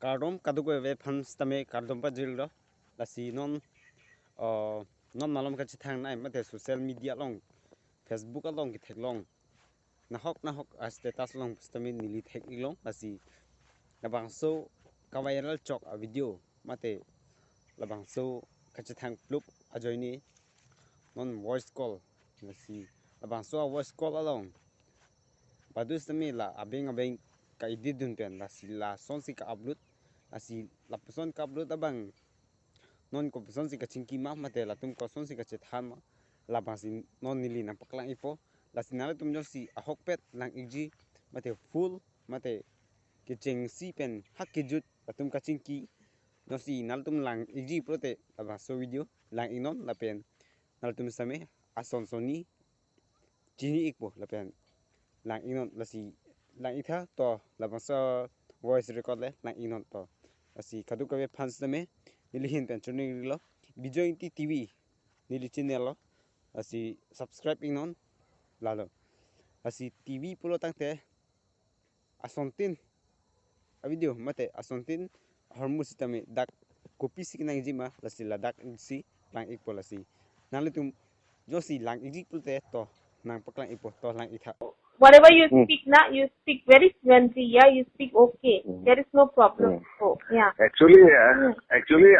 Kardom kadugo ve fans tame kardom pa jilro lasi non malom ka chithang nai mate social media long Facebook along ki thek long nahok status long stame nili thek long lasi labang so ka viral chok a video mate labang so ka chithang plup ajoini non voice call lasi labang so voice call along badus tame la abeng ka edit dun pen lasi la son si ka upload asi la person ka upload abang non ko person si ka chingki ma mate la tum ko son si ka chetham la basi non nili na paklang ipo la sinala tum jo si ahok pet lang igi mate full mate ke cheng si pen hak ke jut la tum ka chingki no si nal tum lang igi prote la baso video lang inon la pen nal tum same ason soni chini ikpo la pen lang inon la si lang itha to la baso voice record le lang inon to asi kadu kabe fans tame nilihin pen chuni lo bijointi tv nili channel lo asi subscribe inon lalo asi tv pulo tangte asontin a video mate asontin hormus tame dak kopi siknang jima lasi ladak si lang ikpo lasi nalitum josi lang igi pulte to nang paklang ipo to lang itha. Whatever you speak now, you speak very fluently. Yeah, you speak okay. There is no problem. Oh, yeah. Actually,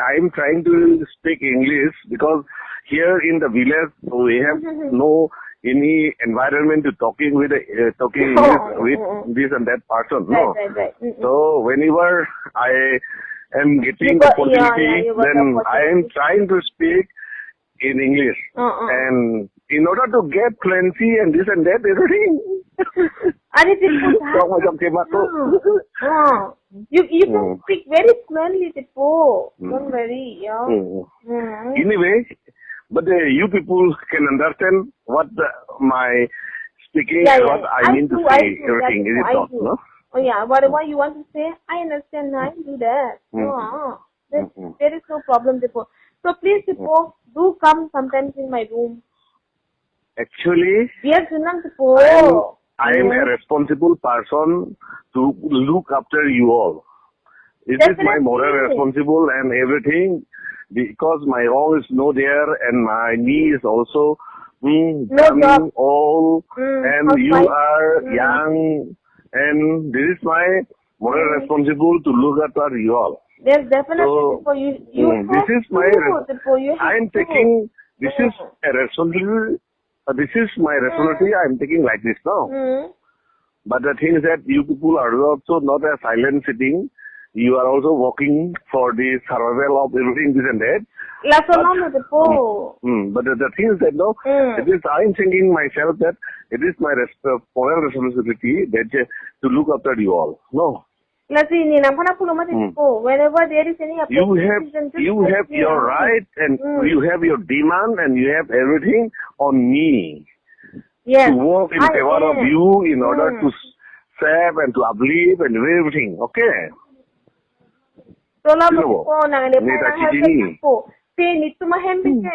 I'm trying to speak English because here in the village we have no any environment to talking with English with this and that person. No. Right. So whenever I am getting the opportunity, then I am trying to speak in English. And in order to get fluency and this and that, everything. You can speak very fluently, Tipo. Don't worry, yeah. Anyway, but you people can understand what my speaking, what I mean to say, everything. Is it not? No? Oh yeah, whatever you want to say, I understand. I do that. There is no problem, Tipo. So please, Tipo, do come sometimes in my room. Actually, yes, Tipo. I am a responsible person to look after you all. It is my moral responsible and everything because my all is no there and my knee is also coming old and you are young and this is my moral responsible to look after you all. There's definitely so, this is my I am taking this is a responsibility. This is my responsibility. I am taking like this now. But the thing is that you people are also not a silent sitting. You are also working for the survival of everything this and that. But the thing is that no, it is I am thinking myself that it is my moral responsibility that to look after you all. No. Whenever there is any you have your right and you have your demand and you have everything on me to work in favor of you in order to save and to uplift and everything. Okay.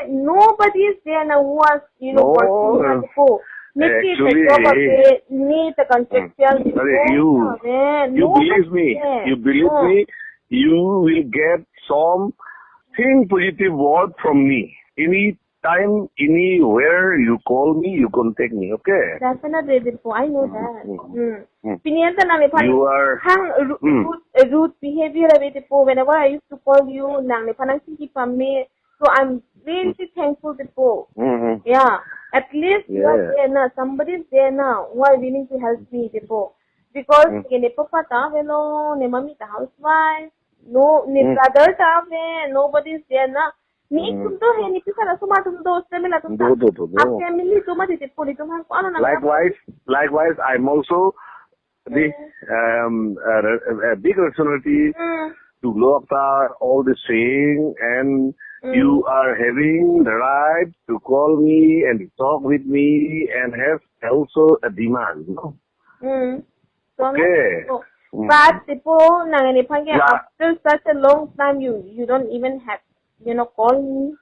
Nobody is there now who has actually, you believe me. You believe me. You will get some positive word from me. Any time, anywhere you call me, you contact me. Okay. Definitely, I know that. You are rude behavior. Whenever I used to call you, so I'm really thankful to Yeah. At least you are there now. Somebody is there now who are willing to help me, because housewife, no, brothers are nobody is there now. Likewise, I'm also the a big responsibility to look after all the saying and you are having the right to call me and talk with me and have also a demand. No? Okay. But after such a long time, you don't even have, call me.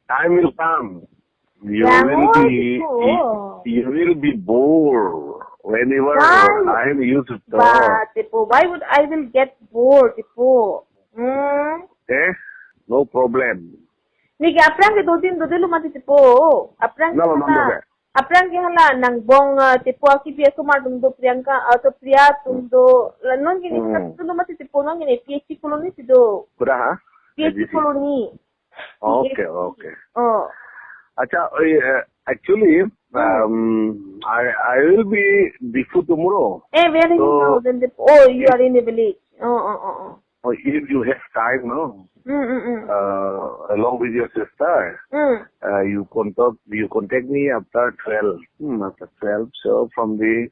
Time will come. You will be bored whenever Why? I am used to talk. But tipo, why would I will get bored, tipo? Okay? No problem. Nige aprang ke do din lumati tipo. Aprang No, no, no. aprang ke hala nang bong tipo aki pia sumar dum do Priyanka atau Priya tum do non gini tu lumati tipo non gini PhD koloni sido. Kuda ha? PhD koloni. Okay, okay. Oh. Acha, actually, I will be diffu tomorrow. Where is So- you then you are in the village. Oh. If you have time, no? Mm. Along with your sister, you contact me after 12. After 12. So from the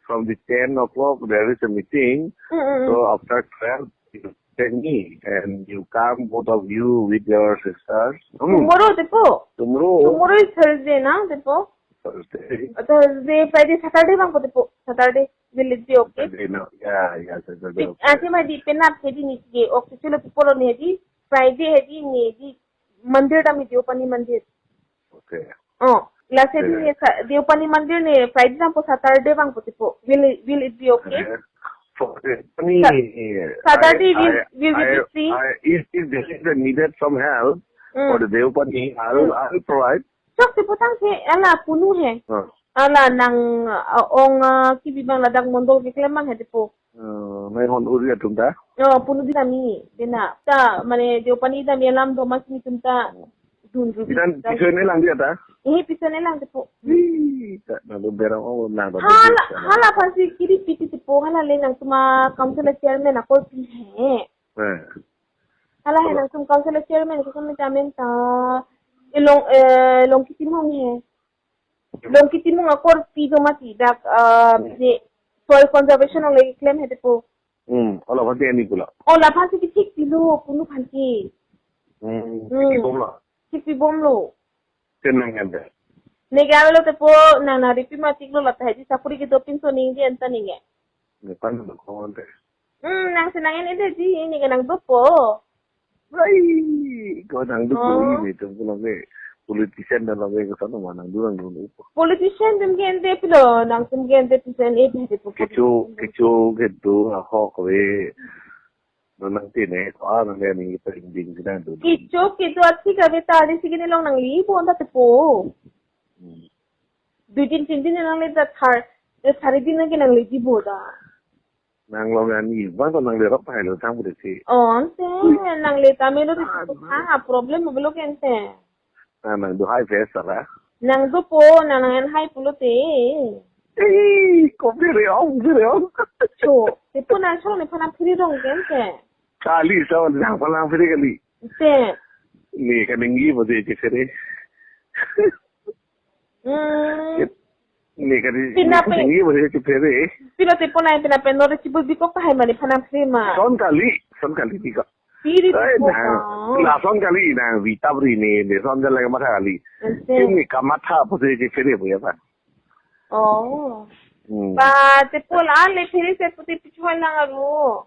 10 o'clock there is a meeting. So after 12 you contact me and you come, both of you with your sisters. Tomorrow, tipo. Tomorrow. Tomorrow is Thursday, na, tipo. Thursday. Thursday, Friday, Saturday, bang po, tipo. Saturday, will it be okay? Saturday, no. Yeah, Saturday. Okay. Ate ma di penap hedi ni ge okay chalo tipo lo ne di Friday hedi ni di mandir ta mi Deopani mandir. Okay. Oh, last hedi ni Deopani mandir ne Friday na po Saturday bang po tipo. Will it be okay? Saturday will be free. If there is needed some help for the Deopani, I will provide. Chok tipo tang se ala punu he. Ala nang ong kibibang ladang mondol ke klemang he tipo. May hon uri atumta. Oh, puno din kami. Dina. Ta, mane Deopani da mi alam do mas ni tumta dun rubi. Idan piso ni lang dia ta. Pisa na lang tipo. Tak nak berang orang nak. Hala pasti kiri piti tipo hala le nang tuma council chairman ako pi he. Hala he nang tum council chairman ko kami jamin ta long kitimong he. Long kitimong ako pi do mati dak ni soil conservation ong lagi claim he tipo. Ola pati ani pula. Ola pasti ki tik pilo puno phanti. Bomla. Tik pi bomlo. Tenang anda. Negalo tipo na ripi matik lo lata he sapuri ki do pinso ningi anta ninge. Depan nak kawan deh. Nang senangin ide di ini kanang dopo. Hai, kau nang dulu ini tu pulang ke politician dalam ke sana mana durang dulu. Politician tum gente pilo nang tum gente pisen e bhe tipo. Kecu gitu aku kau nang tine nang ni pending kita tu. Kicho अच्छी कविता तारी सी के लोग नंग ली बोंदा tipo. दो तीन नंग ले सारे दिन के नंग ले जी बोदा. Nang long ani, bang nang le rap hai lo sang bude si. Onte nang le tamelo tipo problem mabelo kente. Nang do hai face sara. Nang do po nang hai pulo te. Kau beri. Cho tipo na cho ne phana phiri rong kente. Kali sawan nang palang phiri kali. Te. Ni kan nengi bude je phiri. Ni kan nengi bude je phiri. Pino tipo na pinapendo recibo biko pa hai mani phana prima. Son kali tiga. Piri La son kali na vitabri ni son kali ke mata kali. Ini kamata bude je phiri boleh tak? Oh. Ba tipo la le phiri se puti pichuan na ngaru.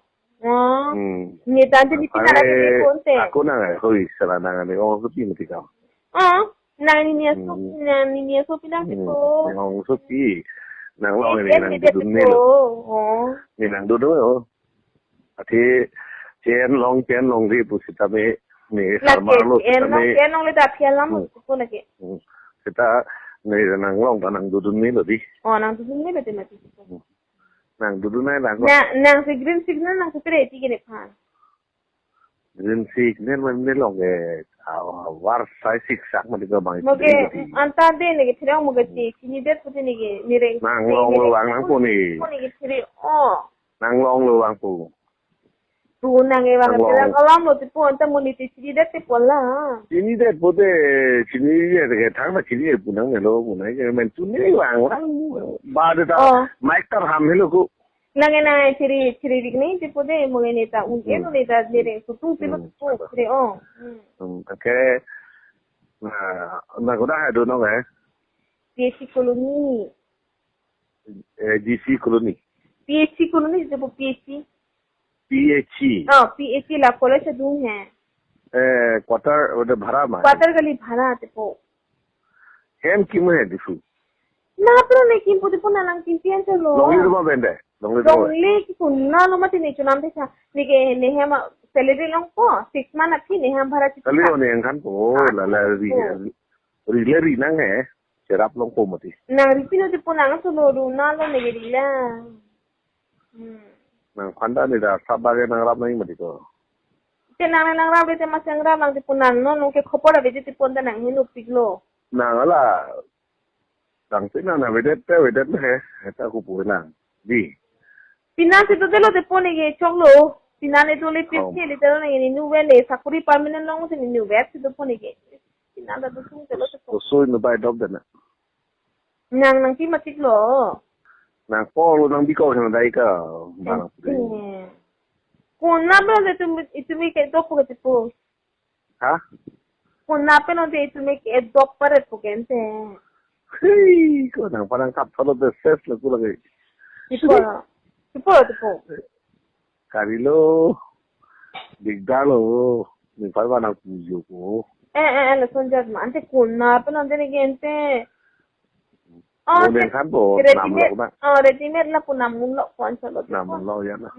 Ni tante ni pinara ke konte. Aku na hoi serana ni orang supi mesti kau. Nang ni so pinang tipo. Orang supi. Nang long ni nang duduk ni lo. Ni nang duduk lo. Ati chen long di pusi tapi ni sama lo tapi. Chen long le dah pialam tipo lagi. Kita ni nang long nang duduk ni lo di. Nang duduk ni betul mati. Nang duduk ni nang. Nang si green signal nang si pereti ke depan. Green signal mana long war sai siksak mana kau bang. Moge anta de ni ke thira moge ti kini det puti ni ke nire. Nang long lo wang nang pun ni. Pun ni ke thiri Nang long lo wang pun. Tu nang e wang thira kalam lo tipo anta muni ti kini det te pola. Kini det pute kini det ke thang na kini pun nang lo pun nang ke men tu ni wang ba de ta mic tar ham hello ko. Lange na thiri dikni tipo de moge neta unke no neta nire su tu pilo tu thiri Okay. Na ko dah do no eh. PhD colony. GC colony. PhD colony tipo PhD. PhD. PhD la college दूं है. Quarter उधर भरा मा. Quarter गली भरा tipo. Hem किम है दिसु. Na pero ne kim puti pun nalang kimpian chalo. Long year ba bende? Long year. Long le ki kunna lo mati ne chunam te cha. Nike ne hema salary long ko 6 month api ne ham bhara chi. Kali one yang kan ko la ri nang eh. Serap long ko mati. Na ripino te pun nang so lo ru na lo ne geri la. Nang khanda ni da sabage nang rap nang mati ko. Te nang lang ra te masang ra lang te pun nang no ke khopor ave te pun da nang hinu piklo. Nang ala Tang sina na vedet he eta ko pu nang di Pinan se te lo te pone ke choklo pinan to le piske le te lo ne ni vele sakuri permanent long se ni web se te pone ke pinan da to tung te lo te so so in by dog dana nang ki matik lo nang po lo nang bi ko kana dai ka ba Kun na pe de tu mi ke to po te po ha kun na pe no de tu mi ke do pare po gente hey ko nang parang kap thalo de ses lo ko lagi tipo karilo digdalo ni parwa nang pujo ko la son jat ma ante kun na pe no de gente mo den kan bo nam lo na readymade la punam mun lo kon chalo nam lo ya na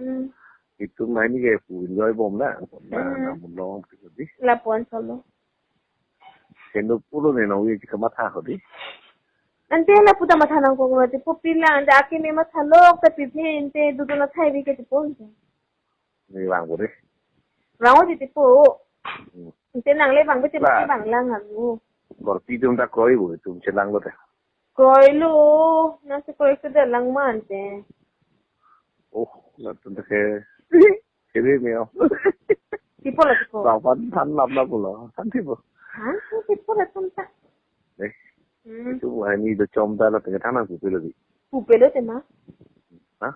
itu mai ni ke pu enjoy bom na nam lo ko di la pon chalo kendo pulo ne no ye ka matha ho di Ante la puta mathanang ko ngati popila ande ake me mathalok ta piphe ente duduna thai bi ke tipo ni wang bo de rango di tipo ente nang le bang be te bang lang alu gor pi tum ta koi bo tum chelang lo te koilu na se koi ke de lang man te oh la tum te ke de me tipo la tipo ba pan than lam la bo lo than tipo ha tipo la tum ta itu ni do chom da la te thana ku pe lo di pupelo te ma ha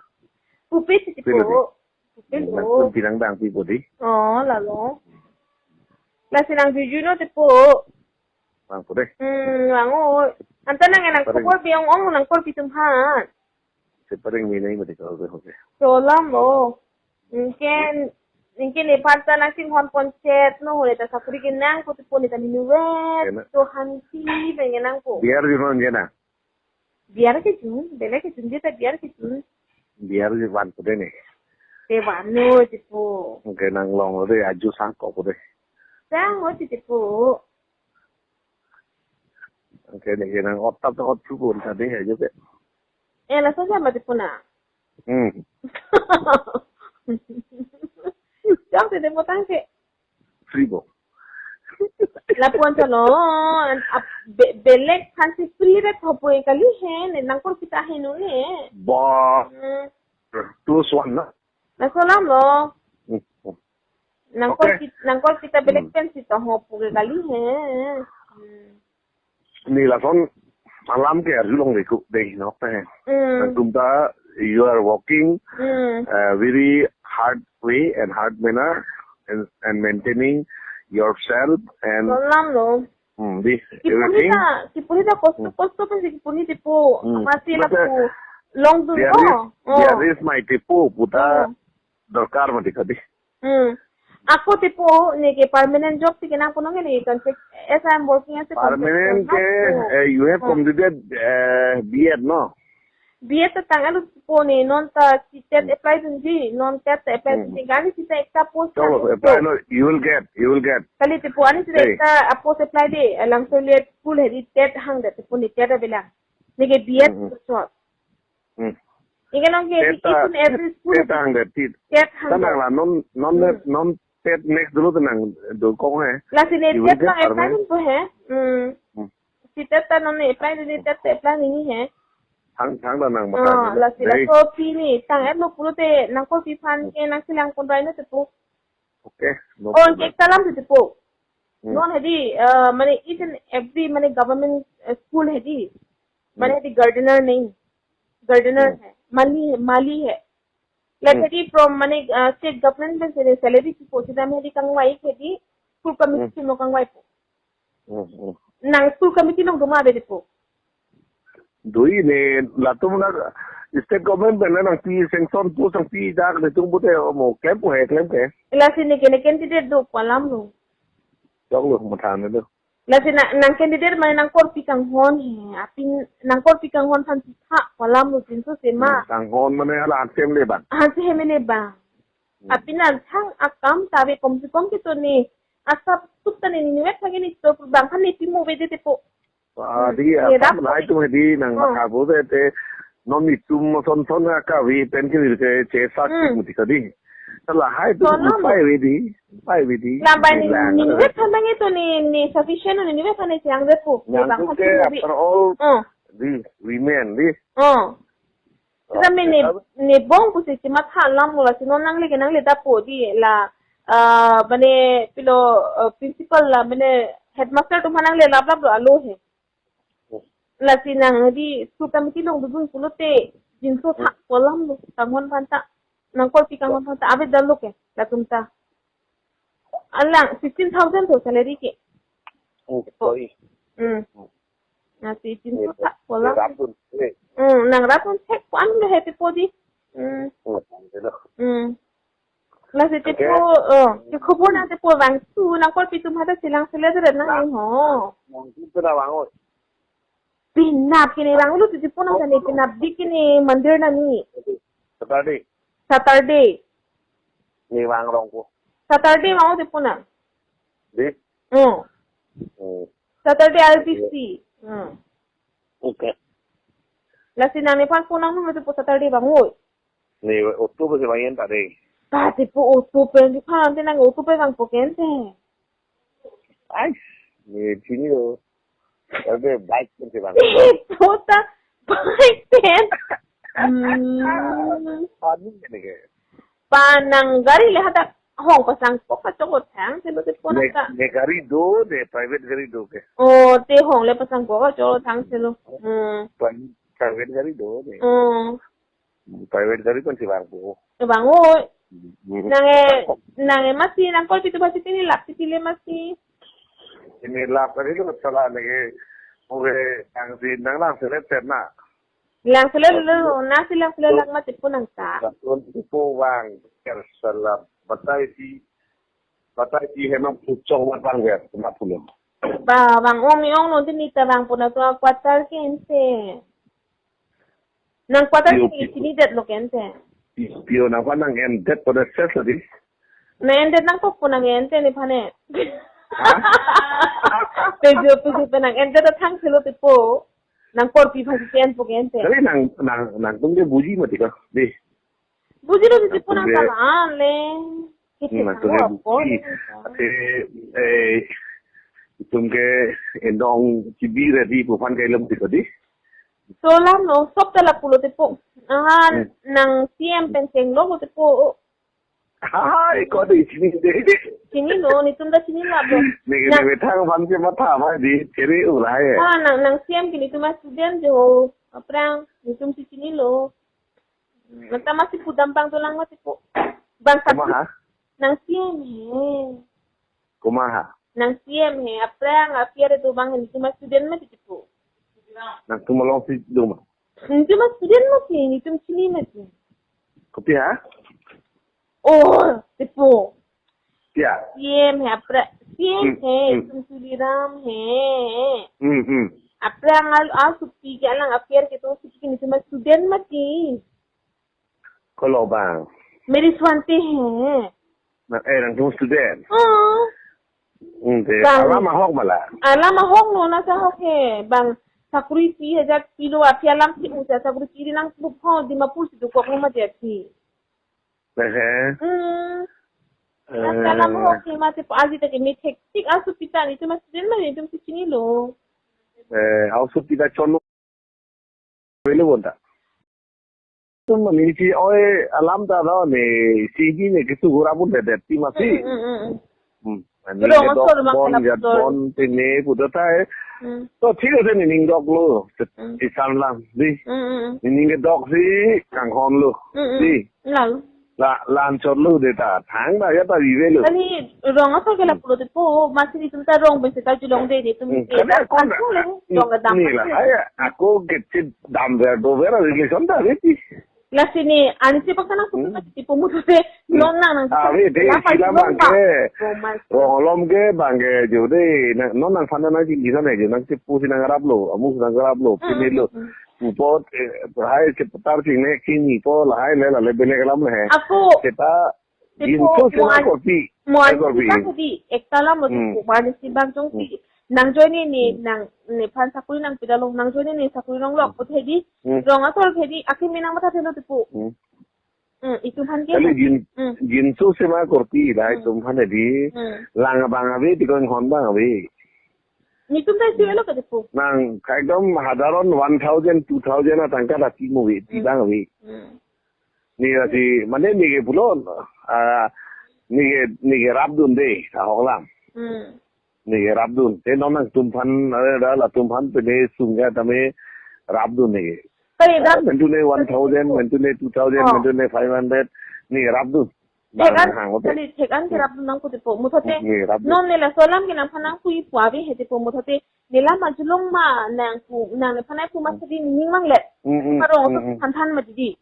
pupe te tipo pupelo pinang dang pi bo di oh la lo la sinang juju no tipo wang bo de rango anta nang nang ko biang ong nang ko pitum ha se pareng mi nei mo de ko ho de Solam lo. Mungkin lepanta nang sing hon poncet no le ta sakuri kenang ko tipo ni tani nuwe to hansi pengen nang ko. biar ju non jena Biar ke jun, bele ke jun ta biar ke jun. biar ju wan bo de ne Te vano tipo. ke nang long lo de aju sang ko bo de Sang ho tipo. ke ne nang ot tap ot chu bo ta de he ju de La soja ma tipo na. Jom te demo tanke. fribo La puancha no. Belek hansi free re thopo e kali he nang ko kita he no ne. ba plus one na La solam lo. Nang ko kita belek pen si to ho pu kali he. ni la son alam ke arju long de ku de no pe tum ta you are walking very hard way and hard manner and maintaining yourself and Solam lo. this everything Kipunita costo pen si kipunita po masih la po long dun ko. There is my tipo puta dorkar mati kadi Ako tipo ni ke permanent job si kenang puno ni contract as I'm working as a permanent ke you have completed B.Ed no B.Ed ta tangal po ni non ta CTET apply dun ji non TET apply dun ji gali si ta ekta post so apply no you will get kali tipo ani si ekta post apply de lang so le school hedi TET hang de tipo ni TET bela ni ke B.Ed job Ikan ke each and every school TET hang de TET hang tanang la non TET next dulu tenang do ko he la si ne TET lang apply dun po he si TET ta non apply dun TET apply ni he thang da nang mata la si la ko pi ni tang et lo puro te nang ko pi fan ke nang silang kon dai no te po okay no on ke salam te po non hedi mane each and every mane government school hedi mane hedi gardener nahi gardener hai mali hai like hedi from mane state government में से salary की पोचीदा में हदी कंगवाई हदी school committee no कंगवाई po nang school committee no duma be po doi ne latum na state government ben na pi sanction to sang pi da de tung bu te mo claim ko he claim ke la si ne candidate do palam no chong lo mo than ne la si nang candidate man nang korpi kang hon he apin nang korpi kang hon than tha kolam lu tin so sema Kang hon man ala antem le ban. han se hemene ba apin ang thang akam tabe kom si kom kito ni asap tupta ni ni wet phagi ni to bang han ni pi mo ve de po Di apa lai tu di nang makabu te non ni tum son ka vi pen ki ke che sak mu ti ka di. Tala hai tu pai vi di. Lambai ni wet han bang ito ni sufficient ni wet han ni siang de po bang han ke after all di women di. Kami ni bong ku si mat halam mula si nang le da po di la bane pilo principal la bane headmaster tu manang le lap lo alo he la si nang di su committee long dun pulote jinso tha kolam lo tangon panta nang ko pi kangon panta abe dal lo ke la tumta alang 16000 to salary ke Sorry. na si jinso tha kolam nang rapun check ko ano le happy po di la si tipo ke khobor na te po wang su nang ko pi tum hata silang sele de na ni ho pinap kini wang lu tipo nang sa ni pinap di kini mandir na ni Saturday Ni wang rong ko. Saturday mau tipo na Di? Saturday RBC Okay. la si nang ni pan po nang mo tipo Saturday bangoy Ni October se vayan tadi. ta tipo October di pan nang October bang po kente Ay, ni sini lo. Tapi baik pun se van. puta bike ten Ani ni ke. panang gari le hata hong pasang po ka chokot thang se lo te po na ka Ne gari do de private gari do ke. te hong le pasang po ka chokot thang se lo Private gari do de. Private gari pun se van po. bangoy nange masi nang kol pitu basi tini lap tili masi Ini lah kali itu salah lagi. Oke, yang si nang lang selesai terna. lang sila lo na silang sila lang mati po nang ta Satuan itu wang kersalah batai si hemang pucong matang ya, cuma pulang. ba bang ong no tini ta bang po na to kwatar kense nang kwatar tini det lo kense Pio na pa nang endet pada ses tadi. na endet nang po nang ente ni pane pejo nang endet ta thang silo te po nang korpi bhasi ten po kente Tapi nang tung dia buji mati ka, deh. bujiro te po nang kalaan le Nang tung dia buji. Tung ke endong cibi ready pufan kay lam tiko di. so lam no sop tala pulo te po nang CM penseng lo te po Hai, kau di sini deh. sini no ni tunda sini la bo Nih betang fan ke mata apa di ceri ulai. nang CM kini tuma student jo aprang ni tum si sini lo nata masih pudampang to lang mati po bang Kumaha? nang CM he Kumaha? nang CM he aprang apiare to bang ni tuma student mati po Nang tumalong si Duma. ni tuma student mati ni tum sini mati Kopi ha? oh tipo Ya. CM है अपरा CM है तुम सुलीराम है अपरा आल सुप्ती के अलग affair के तो सुप्ती के नीचे मैं स्टूडेंट मती Kalau bang. मेरी स्वांति है Nang tuh student. Bang. Alama hok malah. Alam ahong no na sa hok है bang sakuri 3000 kilo afia lam si usa sakuri kiri nang bukho di mapul si duko ko mati Alam mo okay mati po azi take may hectic aso pita ni tu mas din man itu si chinilo Aku tidak cono. Boleh bonda. Tu memiliki alam dah lah ni sigi ni kita gura pun dah ti masih. Ni bon tini puda tay. So ठीक है ni ning dog lo. Isan lang di. Ning dog si kanghon lo. Di. lalu Lancor lu deta thang dah ya tak vive lu. Kali rong apa kala pulo te po masih itu ta rong bese ta julong de tu Karena aku rong dam ni lah, aku kecil dam ver do vera relation dah reti. La sini ani siapa kana aku kan tipu mutu te non nang Abi de sila bangke rolom ke bangke jude non nang fana na ji gisa ne nang ti pusi nang raplo amu nang raplo pinilo upot hai ke patar sing ne kini po lahai le la le bele kalam ne aku kita ginso sila kopi di ektala mo tu mani sibang jong ti nang joini ni nang ne phan sakui nang pidalong nang joini ni sakui rong lok pot hedi rong atol hedi aki minang mata thelo tipu itu phan ke kali ginso sila kopi dai tum phan di lang bang abi ti kon hon bang abi ni tum dai sielo ke tipu nang ekdom hadaron 1000 2000 na tangka da ti movie ti bang abi ni ati mane ni ke pulon ni ke rabdun de holam ni rabdun te nonang tumpan la tumpan pe ne sunga tame rabdun ni kali da mentune 1000 mentune 2000 mentune 500 ni rabdun kali tekan ke rabdun nang ko tipu mutote non ne la solam ke nang phanang kui puabi he tipu mutote nila majulong ma nang ne phanai pu masadi ningmang le karo phan ma di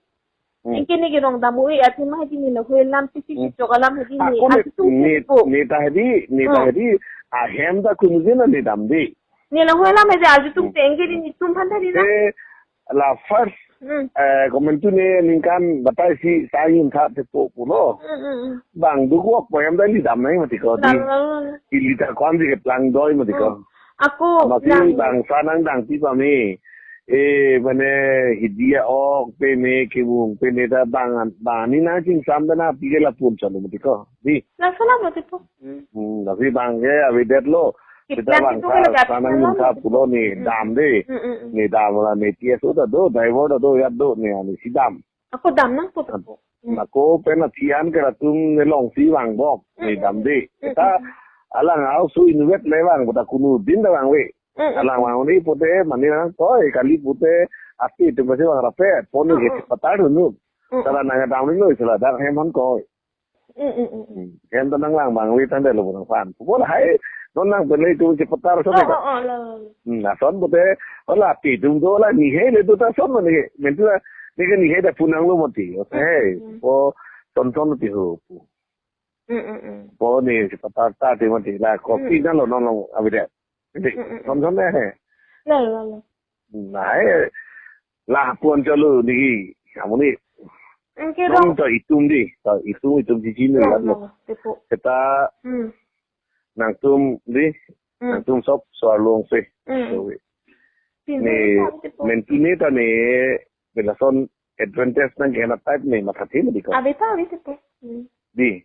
ingkini gerong damu e ati ma hedi ni la huelam pisi chogalam hedi ni atu ni ta hedi a hem da kunujina ni damdi ni la huelam hedi aju tum tengeri ni tum phanda di la first komentune ningkan batai si sayun tha te po pulo bang du ko poem da li dam nai mati ko di ilita kon di plang doi mati ko aku bang sanang dang ti pa mi bane hidia o pene kibung pene da bang ni na jing sam da na pigela pun chalu mati ko di la sala mati po da vi bang ge avi det lo kita bang sanang ni ta pulo ni dam de ni dam la ni tia so da do daivo da do ya do ni ani si dam aku dam nang po ako pena tian ke ratung ne long si wang bok ni dam de kita alang au su inuet le wang ta kunu din da wang we alang wang ni pote mani na toy kali pote ati tu base wang rape ponu ge patar nu tara na dam ni lo sala da hem han ko hem ta nang lang bang we tan de lo bang fan po la hai non nang bele tu je patar so ka na son pote ola ti tu do la ni he le tu ta son ni mentu ni ke ni he da punang lo moti o he po son ti ho po ni je patar ta ti moti la kopi na lo non lo avide son ne he la nai la puan cho lu ni amuni non to itum ji ji ni la lo kita nang tum di nang tum sop so long se ni mentine ta ni belason advantage nang kena type ni mathati ni ko abita po di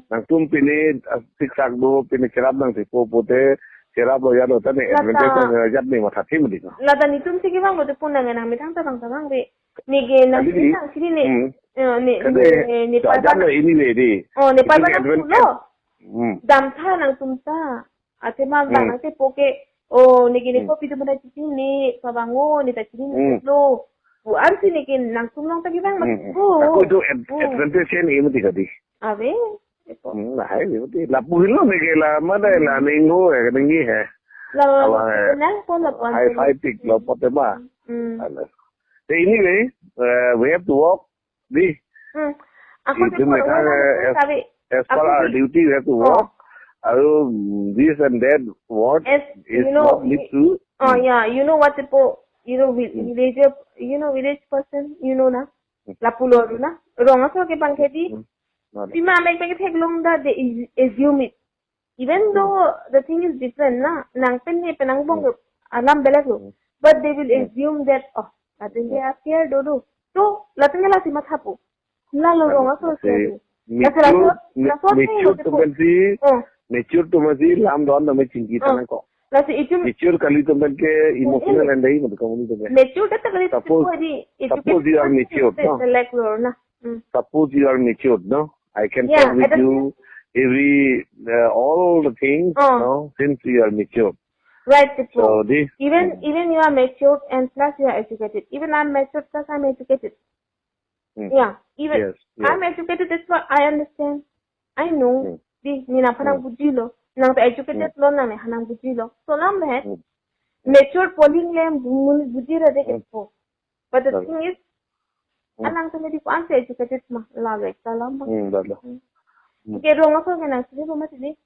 nang tum pini siksak do pini kerap nang tipo pote kerap lo ya do ta ni advantage nang jat ni mathati ni ko la ta ni tum sigi bang bote pun nang nang mitang ta bang we ni ge nang sini ni pa ba ini le di ni pa ba lo dam tha nang tum ta ate ma bang ate poke ni ge ni kopi tu mana ci ni pa bango ni ta ci ni lo bu an sini ge nang tum long ta gi bang ma aku tu advantage ni mesti kadi ave nah ini mesti la puhilo ni ge la mana la ningo e ningi he la na ko la pan hai five pick lo pote ba anyway we have to walk di aku tu as per our duty we have to walk this and that what is not need to yeah you know what tipo village person na la pulo na ronga so ke pangketi pima make take long that they assume it even though the thing is different na nang pen ni penang bong alam belag but they will assume that latin they are scared do to latin la si mathapo la lo ronga so se mature to masi lam don na me chingi tan ko mature kali to ben ke emotional and dai mad ko ni to mature ta kali suppose you are mature suppose you are mature no I can talk with you every all the things no since you are mature right so even you are mature and plus you are educated even I'm mature plus I'm educated even I'm educated that's what I understand I know ni na panang bujilo nang educated lo na me hanang bujilo so nam he mature polling le bujira de ko but the thing is Anang tu medi ko ang educated mah lagi salam. Dala. Ke rong ako ke nang sini rumah sini.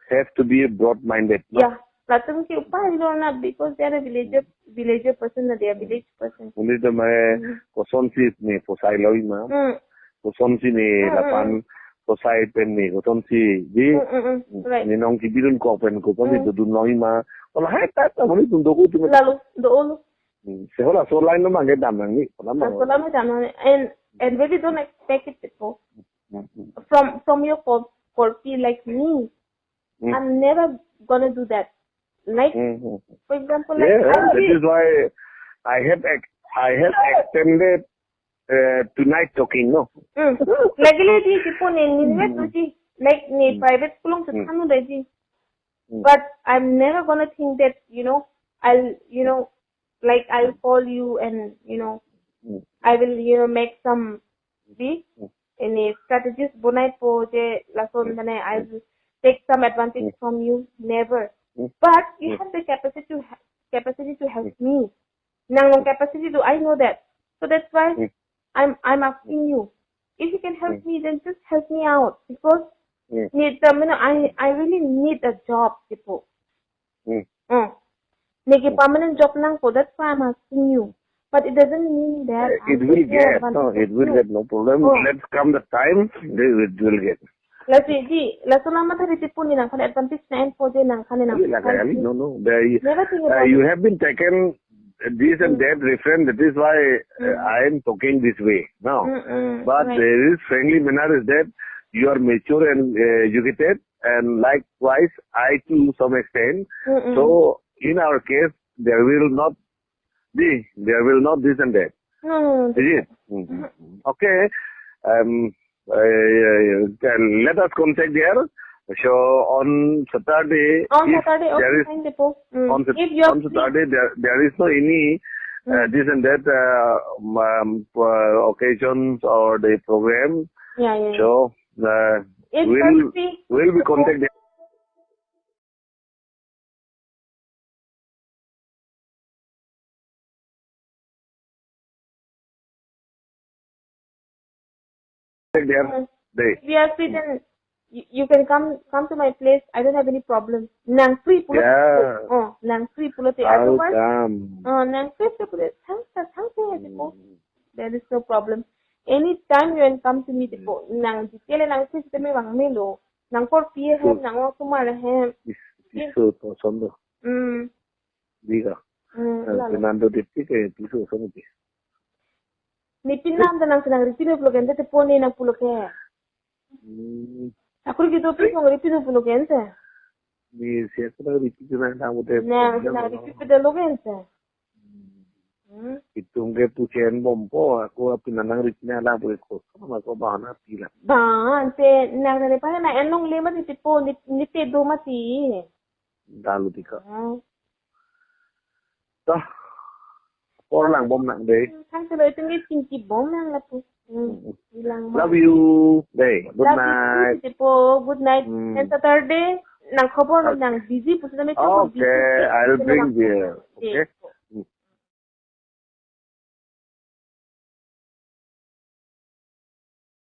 Have to be broad-minded. No? Yeah. Pratum ki upah ilo na because they are a villager person na they are village person. Hindi to may kosonsi ni posay loy ma. Kosonsi ni lapan posay pen ni kosonsi di. Right. Ni nong kibirun ko pen ko pasi dudun loy ma. Wala hay tata mo ni tundo ko tu. Lalu doolo. Sehola so line no mangge dam nang ni. Wala mo jana and really don't expect it people from your corpy like me. I'm never gonna do that. Like for example, like that is why I have extended tonight talking. No. Like lady people like ni private school to kanu ready. But I'm never gonna think that I'll like I'll call you and I will make some any strategies bonai po je lason mane I will take some advantage from you. Never. But you have the capacity to help me. Nang capacity do I know that. So that's why I'm asking you. If you can help me, then just help me out because I really need a job, people. Make a permanent job nang po. That's why I'm asking you. But it doesn't mean that it will get. No, it will get no problem. Let's come the time. It will get. Laso naman tadi tipu ni nang kana advantage na info din nang kana nang. No. You have been taken this and that reference. That is why I am talking this way now. But there is friendly manner is that you are mature and educated, and likewise I to some extent. So in our case, there will not this and that. Is it? Okay. Let us contact there. So on Saturday, on Saturday there is no any this and that occasions or the program. Yeah. So we'll be contacted. If we are free, then you can come to my place. I don't have any problem. Nang free pulo. Yeah. Nang free pulo. I'll come. Nang free pulo. Thanks. There is no problem. Anytime you can come to me, tipo. Nang detail nang free sistem bang melo. Nang for fear hem nang wa kumara hem. Piso to sondo. Diga. Fernando Detti ke piso sondo. Ni pinam nang sinang ripino pulo kente tipo ni nang pulo ke. Aku gitu piso ng ripino pulo kente. Ni siya na ripino na nang udah. Nang sinang ripino pulo kente. Itong ke pusian bompo aku pinanang ripino na po ko. Sama ko bahana pila. Te nang ne pa na enong lema ti tipo ni te do mati. Dalu tika. Dah. Por lang bom nang day. Thang tuloy tinggi tinggi bom nang la po. Love you. Day. Good night. Tipo good night. And Saturday nang khobor nang busy po sa Okay, I'll bring beer. Okay.